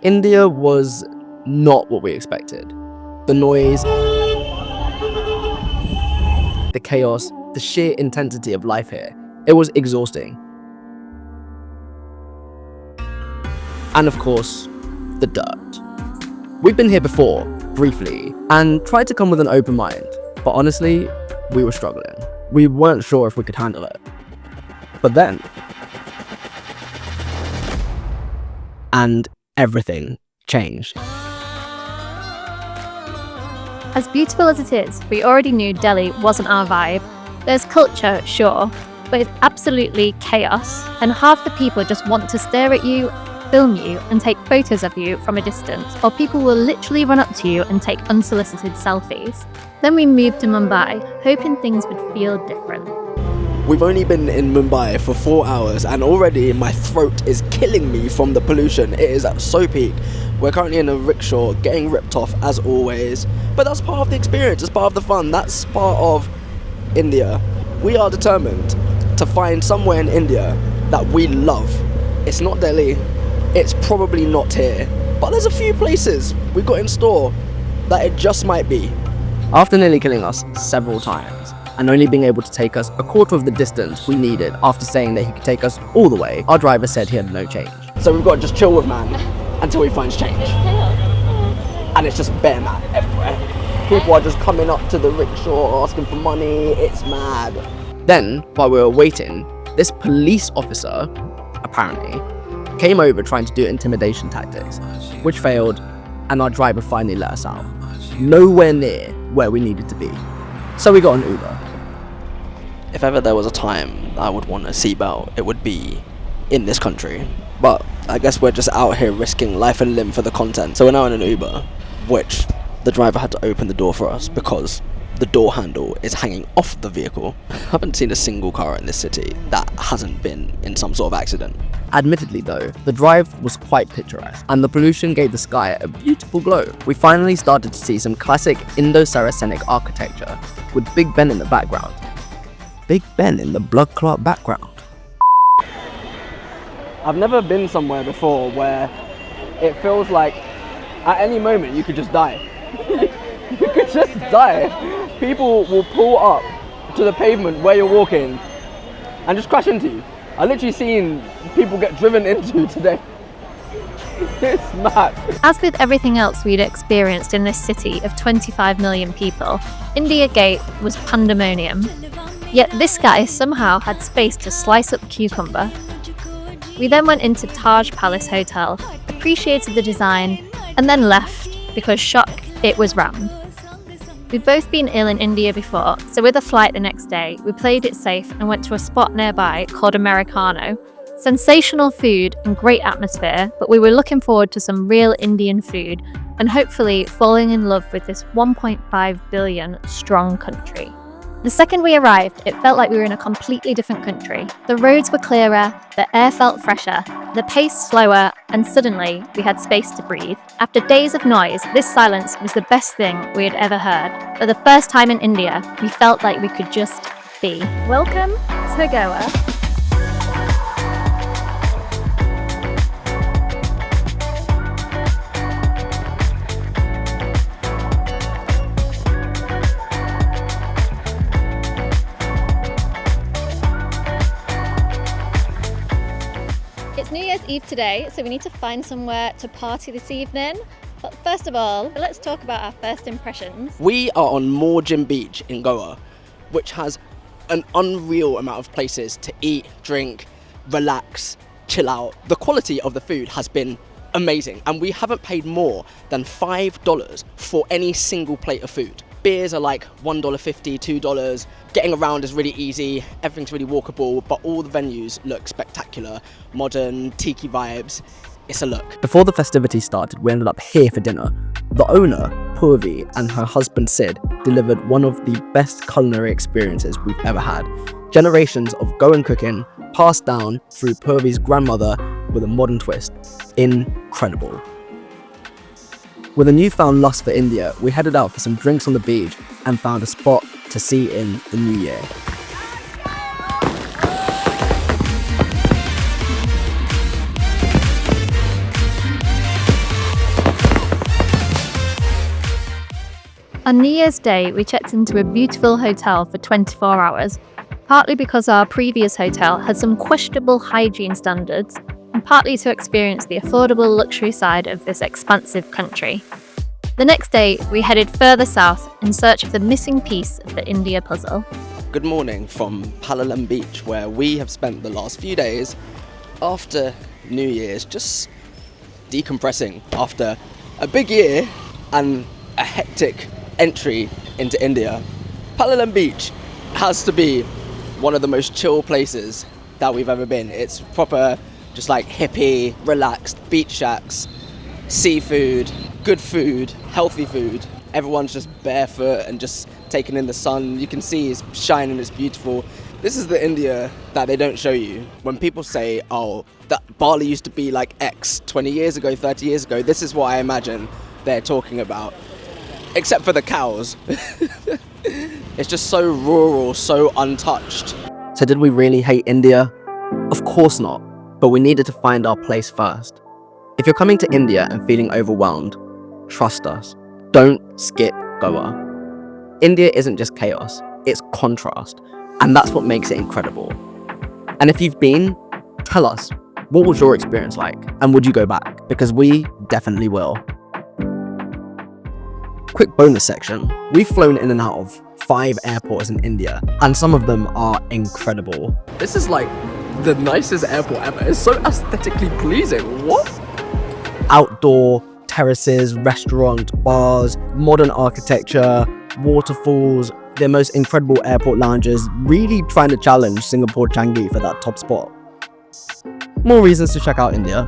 India was not what we expected. The noise, the chaos, the sheer intensity of life here, it was exhausting. And of course, the dirt. We've been here before, briefly, and tried to come with an open mind, but honestly, we were struggling. We weren't sure if we could handle it. But then, and everything changed. As beautiful as it is, we already knew Delhi wasn't our vibe. There's culture, sure, but it's absolutely chaos, and half the people just want to stare at you, film you, and take photos of you from a distance, or people will literally run up to you and take unsolicited selfies. Then we moved to Mumbai, hoping things would feel different. We've only been in Mumbai for 4 hours and already my throat is killing me from the pollution. It is at so peak. We're currently in a rickshaw getting ripped off as always. But that's part of the experience, it's part of the fun, that's part of India. We are determined to find somewhere in India that we love. It's not Delhi, it's probably not here, but there's a few places we've got in store that it just might be. After nearly killing us several times, and only being able to take us a quarter of the distance we needed after saying that he could take us all the way, our driver said he had no change. So we've got to just chill with man until he finds change. And it's just bare man everywhere. People are just coming up to the rickshaw asking for money, it's mad. Then, while we were waiting, this police officer, apparently, came over trying to do intimidation tactics, which failed, and our driver finally let us out. Nowhere near where we needed to be. So we got an Uber. If ever there was a time I would want a seatbelt, it would be in this country. But I guess we're just out here risking life and limb for the content. So we're now in an Uber, which the driver had to open the door for us because the door handle is hanging off the vehicle. I haven't seen a single car in this city that hasn't been in some sort of accident. Admittedly though, the drive was quite picturesque, and the pollution gave the sky a beautiful glow. We finally started to see some classic Indo-Saracenic architecture, with Big Ben in the background. Big Ben in the blood clot background. I've never been somewhere before where it feels like at any moment you could just die. You could just die. People will pull up to the pavement where you're walking and just crash into you. I literally seen people get driven into today. It's mad. As with everything else we'd experienced in this city of 25 million people, India Gate was pandemonium. Yet this guy somehow had space to slice up cucumber. We then went into Taj Palace Hotel, appreciated the design, and then left because shock, it was rammed. We'd both been ill in India before, so with a flight the next day, we played it safe and went to a spot nearby called Americano. Sensational food and great atmosphere, but we were looking forward to some real Indian food and hopefully falling in love with this 1.5 billion strong country. The second we arrived, it felt like we were in a completely different country. The roads were clearer, the air felt fresher, the pace slower, and suddenly we had space to breathe. After days of noise, this silence was the best thing we had ever heard. For the first time in India, we felt like we could just be. Welcome to Goa. It's New Year's Eve today, so we need to find somewhere to party this evening. But first of all, let's talk about our first impressions. We are on Morjim Beach in Goa, which has an unreal amount of places to eat, drink, relax, chill out. The quality of the food has been amazing, and we haven't paid more than $5 for any single plate of food. Beers are like $1.50, $2. Getting around is really easy, everything's really walkable, but all the venues look spectacular. Modern, tiki vibes, it's a look. Before the festivities started, we ended up here for dinner. The owner, Purvi, and her husband Sid delivered one of the best culinary experiences we've ever had. Generations of Goan cooking passed down through Purvi's grandmother with a modern twist. Incredible. With a newfound lust for India, we headed out for some drinks on the beach and found a spot to see in the new year. On New Year's Day, we checked into a beautiful hotel for 24 hours, partly because our previous hotel had some questionable hygiene standards, and partly to experience the affordable luxury side of this expansive country. The next day, we headed further south in search of the missing piece of the India puzzle. Good morning from Palolem Beach, where we have spent the last few days after New Year's just decompressing after a big year and a hectic entry into India. Palolem Beach has to be one of the most chill places that we've ever been. It's proper, just like hippie, relaxed beach shacks, seafood, good food, healthy food. Everyone's just barefoot and just taking in the sun. You can see it's shining, it's beautiful. This is the India that they don't show you. When people say, oh, that Bali used to be like X 20 years ago, 30 years ago, this is what I imagine they're talking about. Except for the cows. It's just so rural, so untouched. So did we really hate India? Of course not, but we needed to find our place first. If you're coming to India and feeling overwhelmed, trust us. Don't skip Goa. India isn't just chaos, it's contrast. And that's what makes it incredible. And if you've been, tell us, what was your experience like? And would you go back? Because we definitely will. Quick bonus section. We've flown in and out of 5 airports in India, and some of them are incredible. This is like the nicest airport ever. It's so aesthetically pleasing. What? Outdoor terraces, restaurants, bars, modern architecture, waterfalls, the most incredible airport lounges, really trying to challenge Singapore Changi for that top spot. More reasons to check out India.